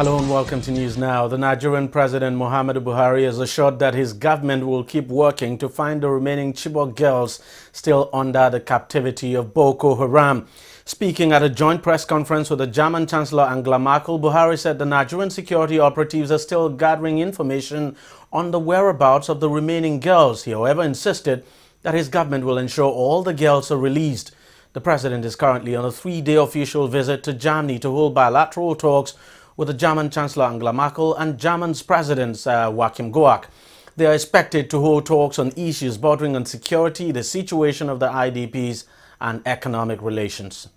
Hello and welcome to News Now. The Nigerian President Muhammadu Buhari has assured that his government will keep working to find the remaining Chibok girls still under the captivity of Boko Haram. Speaking at a joint press conference with the German Chancellor Angela Merkel, Buhari said the Nigerian security operatives are still gathering information on the whereabouts of the remaining girls. He, however, insisted that his government will ensure all the girls are released. The president is currently on a 3-day official visit to Germany to hold bilateral talks with the German Chancellor Angela Merkel and German's President Joachim Goak. They are expected to hold talks on issues bordering on security, the situation of the IDPs, and economic relations.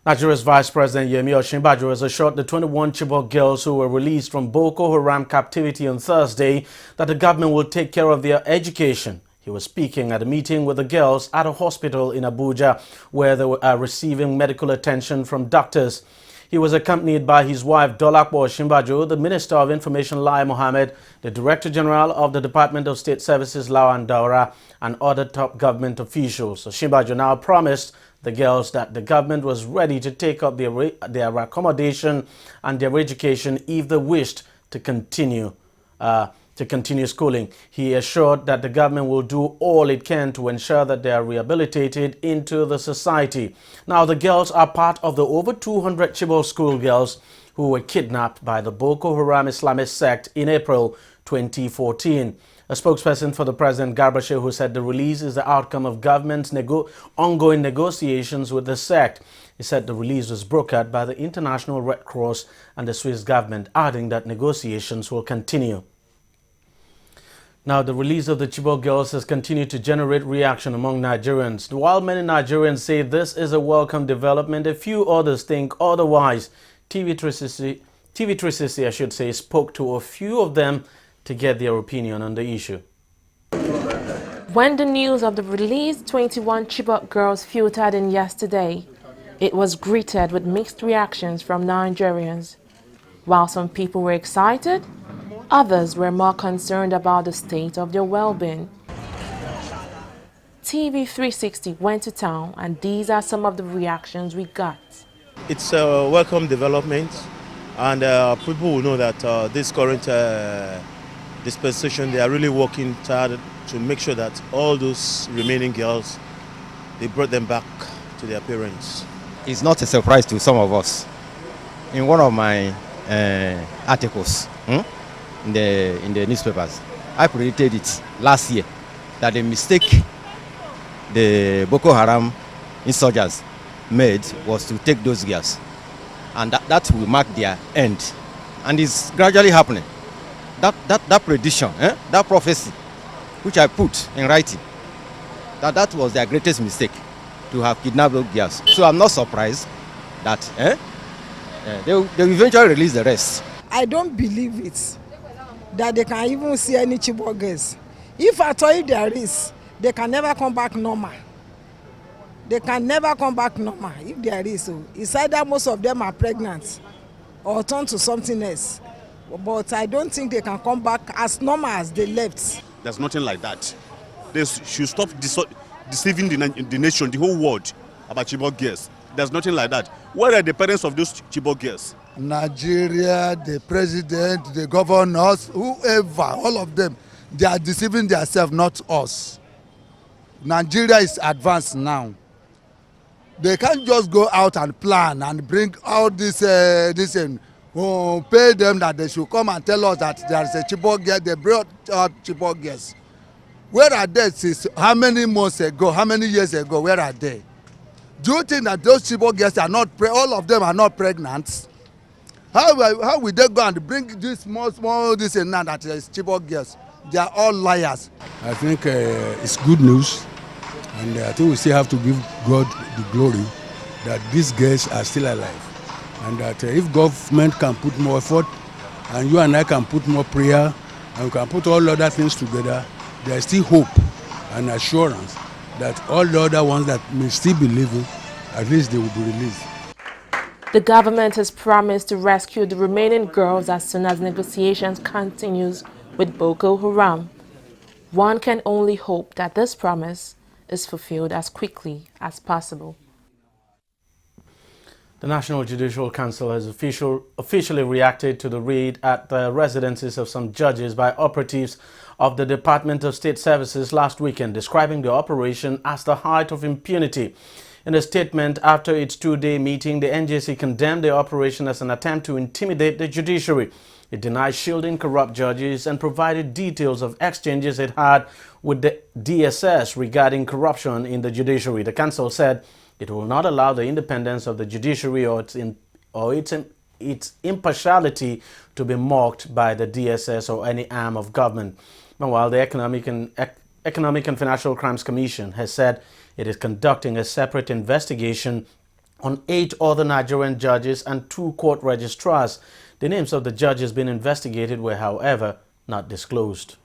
Nigeria's Vice President Yemi Osinbajo has assured the 21 Chibok girls who were released from Boko Haram captivity on Thursday that the government will take care of their education. He was speaking at a meeting with the girls at a hospital in Abuja where they were receiving medical attention from doctors. He was accompanied by his wife Dolakbo Osinbajo, the Minister of Information Lai Mohammed, the Director General of the Department of State Services Lawan Daura, and other top government officials. Osinbajo now promised the girls that the government was ready to take up their accommodation and their education if they wished to continue schooling. He assured that the government will do all it can to ensure that they are rehabilitated into the society. Now, the girls are part of the over 200 Chibok schoolgirls who were kidnapped by the Boko Haram Islamist sect in April 2014. A spokesperson for the President, Garba Shehu, said the release is the outcome of government's ongoing negotiations with the sect. He said the release was brokered by the International Red Cross and the Swiss government, adding that negotiations will continue. Now, the release of the Chibok girls has continued to generate reaction among Nigerians. While many Nigerians say this is a welcome development, a few others think otherwise. TV360, I should say, spoke to a few of them to get their opinion on the issue. When the news of the released 21 Chibok girls filtered in yesterday, it was greeted with mixed reactions from Nigerians. While some people were excited, others were more concerned about the state of their well-being. TV360 went to town, and these are some of the reactions we got. It's a welcome development, and people will know that this current dispensation, they are really working hard to make sure that all those remaining girls, they brought them back to their parents. It's not a surprise to some of us. In one of my articles, in the newspapers, I predicted it last year that the mistake the Boko Haram insurgents made was to take those girls, and that will mark their end, and it's gradually happening. That prediction, that prophecy, which I put in writing, that was their greatest mistake, to have kidnapped those girls. So I'm not surprised that they will eventually release the rest. I don't believe it, that they can even see any Chibok girls. If at all there is, they can never come back normal. They can never come back normal if there is. So it's either most of them are pregnant or turn to something else. But I don't think they can come back as normal as they left. There's nothing like that. They should stop deceiving the nation, the whole world, about Chibok girls. There's nothing like that. Where are the parents of those Chibok girls? Nigeria, the president, the governors, whoever, all of them, they are deceiving themselves, not us. Nigeria is advanced now. They can't just go out and plan and bring out this pay them that they should come and tell us that there is a Chibok girl. They brought out Chibok girls. Where are they since how many months ago, how many years ago, where are they? Do you think that those Chibok girls are not, all of them are not pregnant? How will they go and bring this small this and that is Chibok girls? They are all liars. I think it's good news, and I think we still have to give God the glory that these girls are still alive, and that if government can put more effort, and you and I can put more prayer, and we can put all other things together, there is still hope and assurance that all the other ones that may still be living, at least they will be released. The government has promised to rescue the remaining girls as soon as negotiations continues with Boko Haram. One can only hope that this promise is fulfilled as quickly as possible. The National Judicial Council has officially reacted to the raid at the residences of some judges by operatives of the Department of State Services last weekend, describing the operation as the height of impunity. In a statement after its two-day meeting, the NJC condemned the operation as an attempt to intimidate the judiciary. It denied shielding corrupt judges and provided details of exchanges it had with the DSS regarding corruption in the judiciary. The council said it will not allow the independence of the judiciary or its impartiality to be mocked by the DSS or any arm of government. Meanwhile, the Economic and Financial Crimes Commission has said it is conducting a separate investigation on 8 other Nigerian judges and 2 court registrars. The names of the judges being investigated were, however, not disclosed.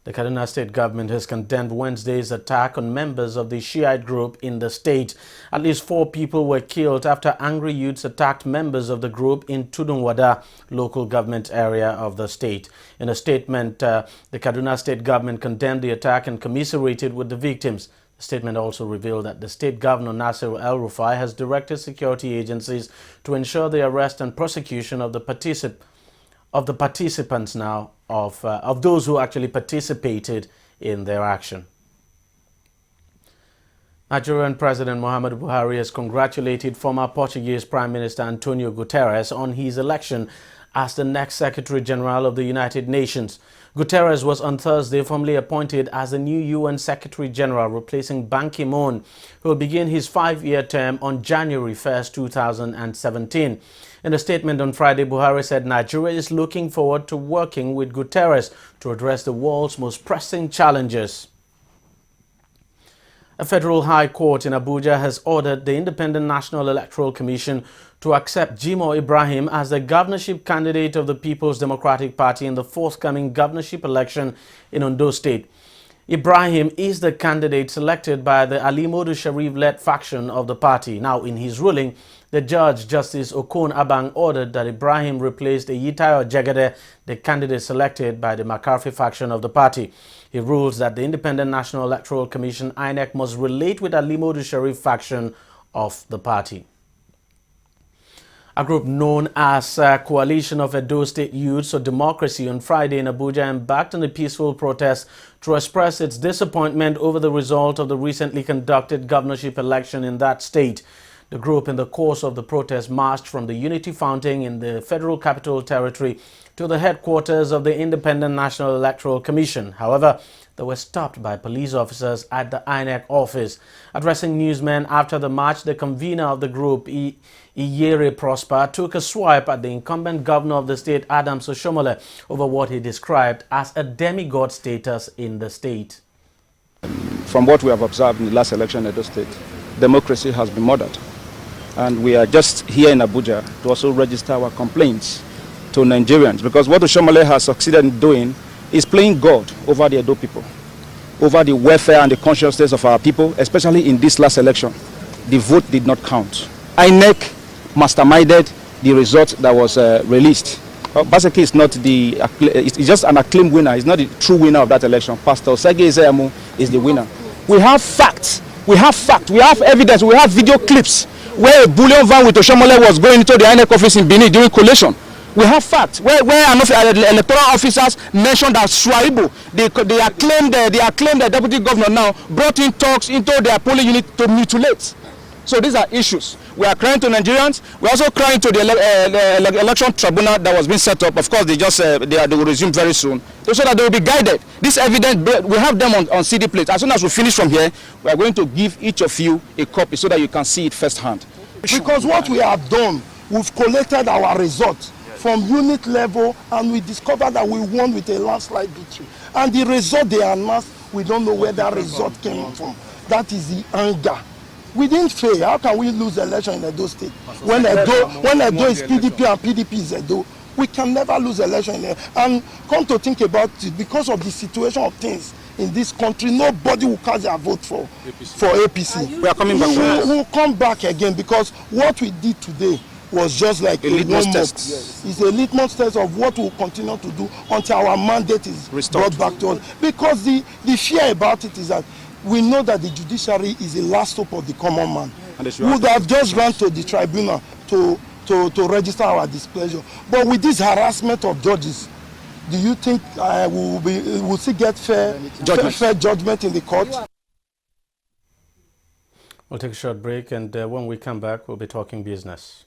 The Kaduna State government has condemned Wednesday's attack on members of the Shiite group in the state. At least 4 people were killed after angry youths attacked members of the group in Tudunwada local government area of the state. In a statement, the Kaduna State government condemned the attack and commiserated with the victims. The statement also revealed that the state governor Nasir El-Rufai has directed security agencies to ensure the arrest and prosecution of the participants now of those who actually participated in their action. Nigerian President Muhammadu Buhari has congratulated former Portuguese Prime Minister Antonio Guterres on his election as the next Secretary General of the United Nations. Guterres was on Thursday formally appointed as the new UN Secretary General, replacing Ban Ki-moon, who will begin his 5-year term on January 1st, 2017. In a statement on Friday, Buhari said Nigeria is looking forward to working with Guterres to address the world's most pressing challenges. A federal high court in Abuja has ordered the Independent National Electoral Commission to accept Jimoh Ibrahim as the governorship candidate of the People's Democratic Party in the forthcoming governorship election in Ondo State. Ibrahim is the candidate selected by the Ali Modu Sharif-led faction of the party. Now, in his ruling, the judge, Justice Okon Abang, ordered that Ibrahim replaced Eyitayo Jegede, the candidate selected by the McCarthy faction of the party. He rules that the Independent National Electoral Commission, INEC, must relate with Ali Modu Sharif faction of the party. A group known as Coalition of Edo State Youths for Democracy on Friday in Abuja embarked on a peaceful protest to express its disappointment over the result of the recently conducted governorship election in that state. The group, in the course of the protest, marched from the Unity Fountain in the Federal Capital Territory to the headquarters of the Independent National Electoral Commission. However, they were stopped by police officers at the INEC office. Addressing newsmen after the march, the convener of the group, Iyere Prosper, took a swipe at the incumbent governor of the state, Adams Oshomole, over what he described as a demigod status in the state. From what we have observed in the last election in Edo State, democracy has been murdered. And we are just here in Abuja to also register our complaints to Nigerians, because what Oshomole has succeeded in doing is playing God over the Edo people, over the welfare and the consciousness of our people, especially in this last election. The vote did not count. INEC masterminded the result that was released. Basically, it's just an acclaimed winner. It's not the true winner of that election. Pastor Osage Ezeyamo is the winner. We have facts. We have evidence. We have video clips where a bullion van with Oshomole was going into the INEC office in Benin during collation. We have facts where electoral officers mentioned that Shuaibu, the acclaimed deputy governor now, brought in talks into their polling unit to mutilate. So these are issues. We are crying to Nigerians. We are also crying to the election tribunal that was being set up. Of course, they will resume very soon, so that they will be guided. This evidence, we have them on CD plates. As soon as we finish from here, we are going to give each of you a copy so that you can see it firsthand. Because what we have done, we've collected our results from unit level, and we discovered that we won with a landslide victory. And the result they announced, we don't know where that result came from. That is the anger. We didn't fail. How can we lose the election in Edo State? When Edo is PDP and PDP is Edo, we can never lose election in Edo. And come to think about it, because of the situation of things in this country, nobody will cast their vote for APC. We are coming back. We will come back again, because what we did today was just like a litmus test. Yes. It's a litmus test of what we'll continue to do until our mandate is restored, brought back to us. Because the fear about it is that we know that the judiciary is the last hope of the common man. would have just gone to the tribunal to register our displeasure. But with this harassment of judges, do you think we'll still get fair judgment in the court? We'll take a short break, and when we come back, we'll be talking business.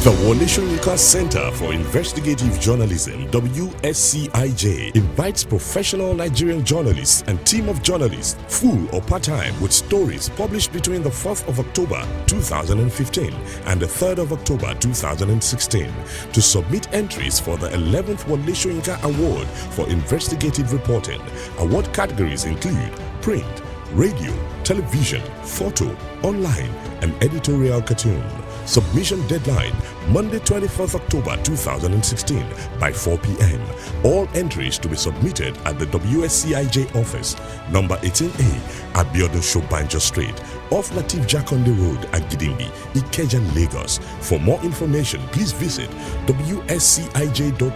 The Wole Soyinka Center for Investigative Journalism, WSCIJ, invites professional Nigerian journalists and team of journalists, full or part-time, with stories published between the 4th of October 2015 and the 3rd of October 2016 to submit entries for the 11th Wole Soyinka Award for Investigative Reporting. Award categories include print, radio, television, photo, online, and editorial cartoon. Submission deadline Monday 24th October 2016 by 4 p.m. All entries to be submitted at the WSCIJ office, number 18A, Abiodun Shobanjo Street, off Latif Jakonde Road at Gidimbi, Ikeja, Lagos. For more information, please visit wscij.org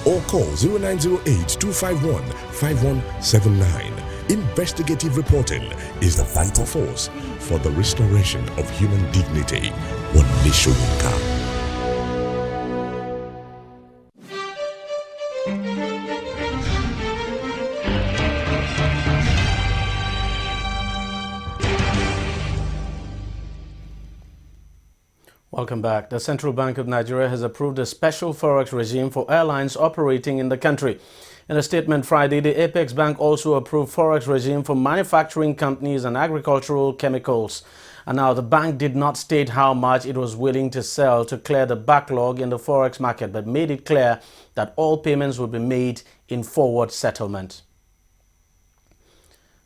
or call 0908-251-5179. Investigative reporting is the vital force for the restoration of human dignity. Wole Soyinka. Welcome back. The Central Bank of Nigeria has approved a special forex regime for airlines operating in the country. In a statement Friday, the Apex Bank also approved forex regime for manufacturing companies and agricultural chemicals. And now the bank did not state how much it was willing to sell to clear the backlog in the forex market, but made it clear that all payments will be made in forward settlement.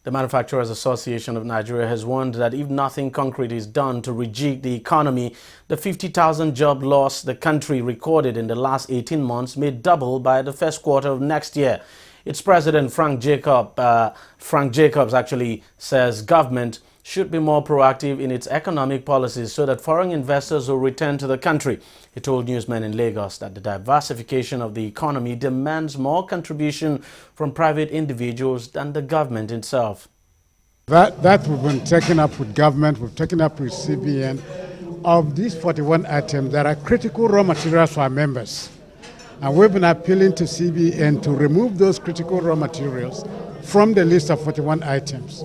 The Manufacturers Association of Nigeria has warned that if nothing concrete is done to rejig the economy, the 50,000 job loss the country recorded in the last 18 months may double by the first quarter of next year. Its president, Frank Jacobs, actually says government should be more proactive in its economic policies so that foreign investors will return to the country. He told newsmen in Lagos that the diversification of the economy demands more contribution from private individuals than the government itself. That we've been taking up with government, we've taken up with CBN. Of these 41 items, there are critical raw materials for our members. And we've been appealing to CBN to remove those critical raw materials from the list of 41 items.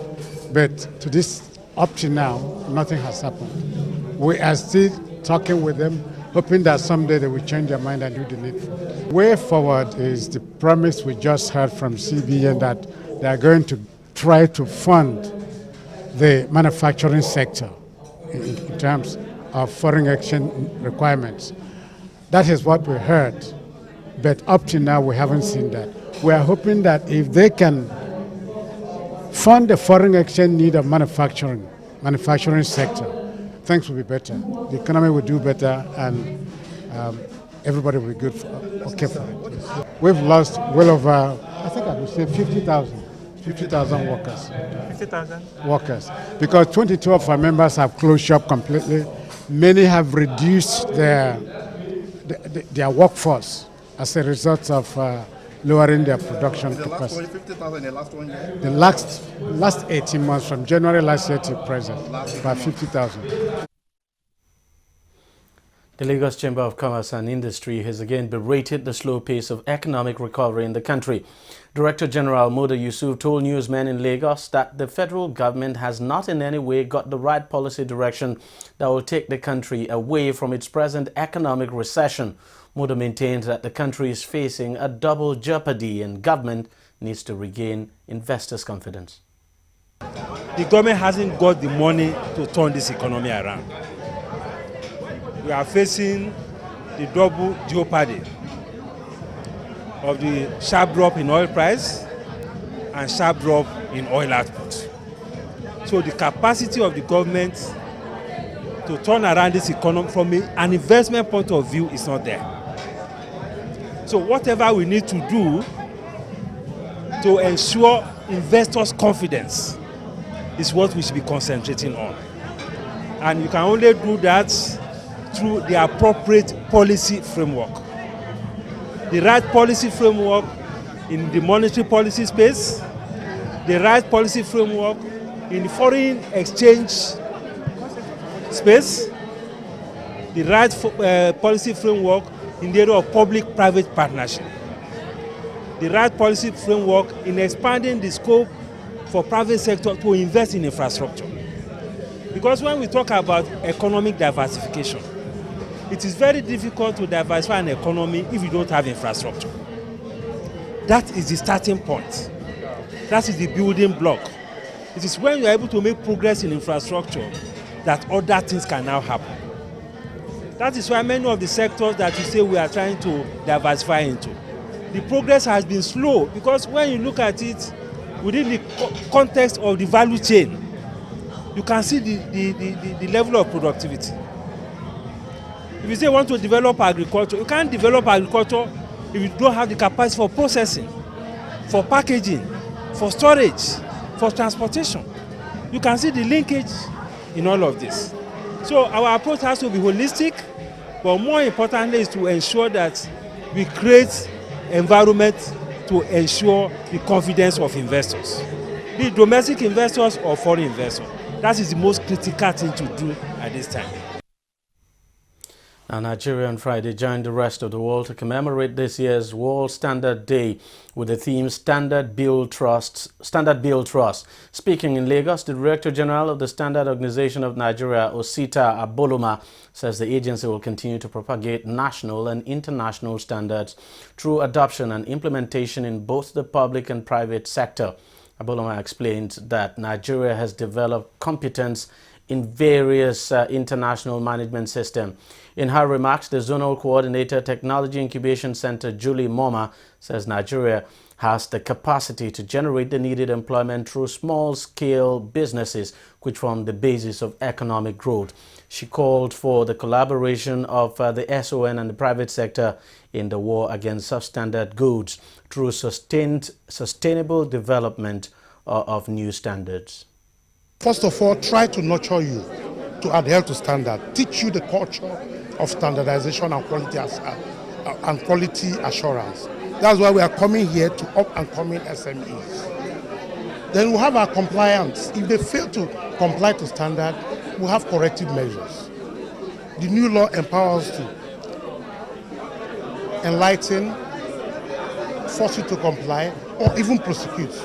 But to this, up to now, nothing has happened. We are still talking with them, hoping that someday they will change their mind and do the needful. Way forward is the promise we just heard from CBN that they are going to try to fund the manufacturing sector in terms of foreign exchange requirements. That is what we heard, but up to now we haven't seen that. We are hoping that if they can fund the foreign exchange need of manufacturing sector, things will be better. The economy will do better, and everybody will be good okay for it. We've lost well over, I think I would say 50,000 workers. 50,000 workers, because 22 of our members have closed shop completely. Many have reduced their workforce as a result of lowering their production capacity. 50,000 in the last 1 year? The last 18 months, from January last year to present, about 50,000. The Lagos Chamber of Commerce and Industry has again berated the slow pace of economic recovery in the country. Director General Moda Yusuf told newsmen in Lagos that the federal government has not in any way got the right policy direction that will take the country away from its present economic recession. Moda maintains that the country is facing a double jeopardy and government needs to regain investors' confidence. The government hasn't got the money to turn this economy around. We are facing the double jeopardy of the sharp drop in oil price and sharp drop in oil output. So the capacity of the government to turn around this economy from an investment point of view is not there. So whatever we need to do to ensure investors' confidence is what we should be concentrating on. And you can only do that through the appropriate policy framework. The right policy framework in the monetary policy space, the right policy framework in the foreign exchange space, the right policy framework in the area of public-private partnership, the right policy framework in expanding the scope for private sector to invest in infrastructure. Because when we talk about economic diversification, it is very difficult to diversify an economy if you don't have infrastructure. That is the starting point. That is the building block. It is when you are able to make progress in infrastructure that other things can now happen. That is why many of the sectors that you say we are trying to diversify into, the progress has been slow, because when you look at it within the context of the value chain, you can see the level of productivity. If you say you want to develop agriculture, you can't develop agriculture if you don't have the capacity for processing, for packaging, for storage, for transportation. You can see the linkage in all of this. So our approach has to be holistic, but more importantly is to ensure that we create environment to ensure the confidence of investors, be it domestic investors or foreign investors. That is the most critical thing to do at this time. Now, Nigeria on Friday joined the rest of the world to commemorate this year's World Standard Day with the theme Standard Build Trust. Speaking in Lagos, the Director General of the Standard Organization of Nigeria, Osita Aboloma, says the agency will continue to propagate national and international standards through adoption and implementation in both the public and private sector. Aboloma explained that Nigeria has developed competence in various international management systems. In her remarks, the Zonal Coordinator, Technology Incubation Center, Julie Moma, says Nigeria has the capacity to generate the needed employment through small-scale businesses, which form the basis of economic growth. She called for the collaboration of the SON and the private sector in the war against substandard goods through sustainable development of new standards. First of all, try to nurture you to adhere to standard, teach you the culture of standardization and quality assurance. That's why we are coming here to up and coming SMEs. Then we have our compliance. If they fail to comply to standard, we have corrective measures. The new law empowers us to enlighten, force you to comply, or even prosecute.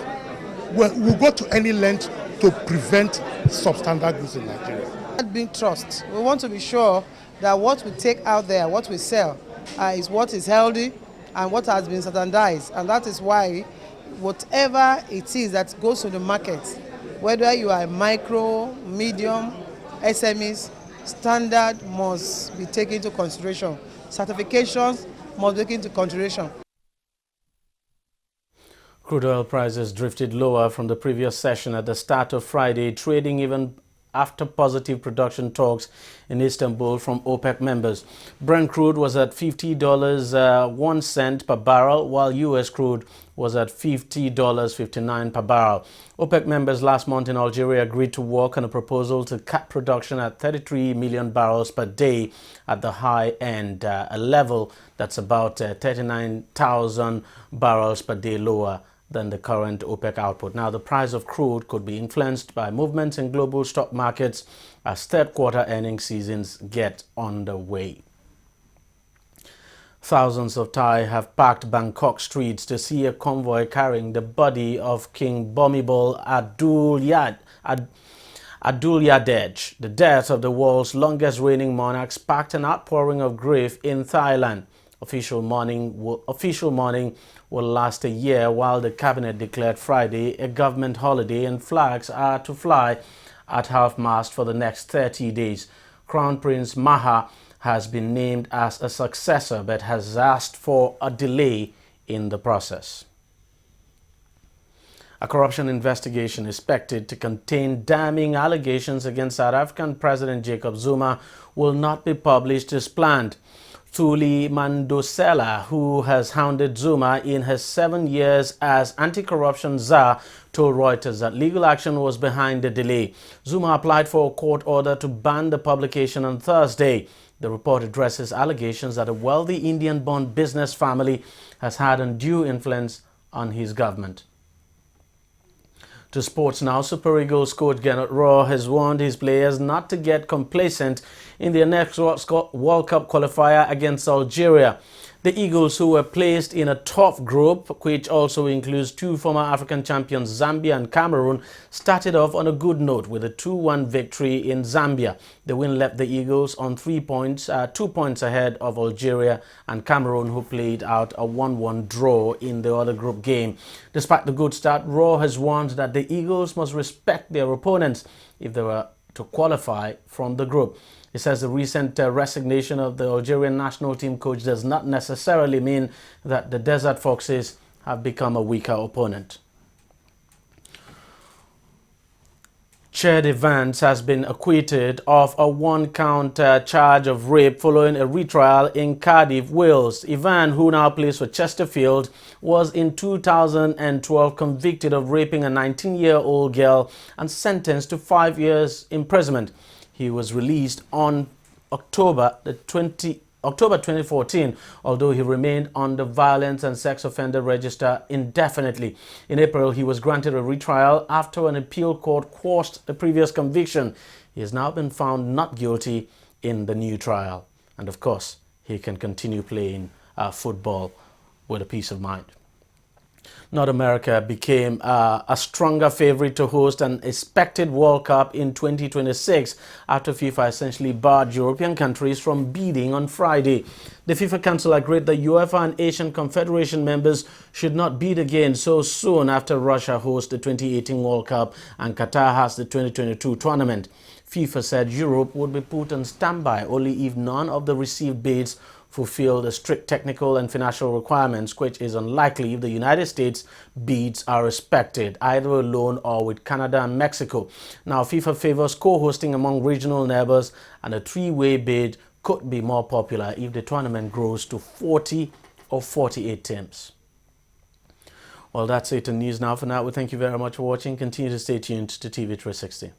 We'll go to any length to prevent substandard goods in Nigeria. Being trust, we want to be sure that what we take out there, what we sell, is what is healthy and what has been standardized. And that is why whatever it is that goes to the market, whether you are micro, medium, SMEs, standard must be taken into consideration. Certifications must be taken into consideration. Crude oil prices drifted lower from the previous session at the start of Friday, trading even after positive production talks in Istanbul from OPEC members. Brent crude was at $50.01 per barrel, while U.S. crude was at $50.59 per barrel. OPEC members last month in Algeria agreed to work on a proposal to cap production at 33 million barrels per day at the high end, a level that's about 39,000 barrels per day lower than the current OPEC output. Now, the price of crude could be influenced by movements in global stock markets as third quarter earnings seasons get underway. Thousands of Thai have packed Bangkok streets to see a convoy carrying the body of King Bhumibol Adulyadej. The death of the world's longest reigning monarch sparked an outpouring of grief in Thailand. Official mourning will last a year, while the cabinet declared Friday a government holiday and flags are to fly at half-mast for the next 30 days. Crown Prince Maha has been named as a successor but has asked for a delay in the process. A corruption investigation expected to contain damning allegations against South African President Jacob Zuma will not be published as planned. Thuli Mandosela, who has hounded Zuma in his 7 years as anti-corruption czar, told Reuters that legal action was behind the delay. Zuma applied for a court order to ban the publication on Thursday. The report addresses allegations that a wealthy Indian-born business family has had undue influence on his government. To sports now, Super Eagles coach Gernot Rohr has warned his players not to get complacent in their next World Cup qualifier against Algeria. The Eagles, who were placed in a tough group, which also includes two former African champions Zambia and Cameroon, started off on a good note with a 2-1 victory in Zambia. The win left the Eagles on 3 points, 2 points ahead of Algeria and Cameroon, who played out a 1-1 draw in the other group game. Despite the good start, Rohr has warned that the Eagles must respect their opponents if they were to qualify from the group. He says the recent resignation of the Algerian national team coach does not necessarily mean that the Desert Foxes have become a weaker opponent. Chede Vance has been acquitted of a one-count charge of rape following a retrial in Cardiff, Wales. Ivan, who now plays for Chesterfield, was in 2012 convicted of raping a 19-year-old girl and sentenced to 5 years imprisonment. He was released on October 2014, although he remained on the Violence and Sex Offender Register indefinitely. In April, he was granted a retrial after an appeal court quashed the previous conviction. He has now been found not guilty in the new trial. And of course, he can continue playing football with a peace of mind. North America became a stronger favorite to host an expected World Cup in 2026 after FIFA essentially barred European countries from bidding on Friday. The FIFA Council agreed that UEFA and Asian Confederation members should not bid again so soon after Russia hosts the 2018 World Cup and Qatar has the 2022 tournament. FIFA said Europe would be put on standby only if none of the received bids fulfill the strict technical and financial requirements, which is unlikely if the United States bids are respected, either alone or with Canada and Mexico. Now, FIFA favors co-hosting among regional neighbors, and a three-way bid could be more popular if the tournament grows to 40 or 48 teams. Well, that's it in news now. For now, we thank you very much for watching. Continue to stay tuned to TV360.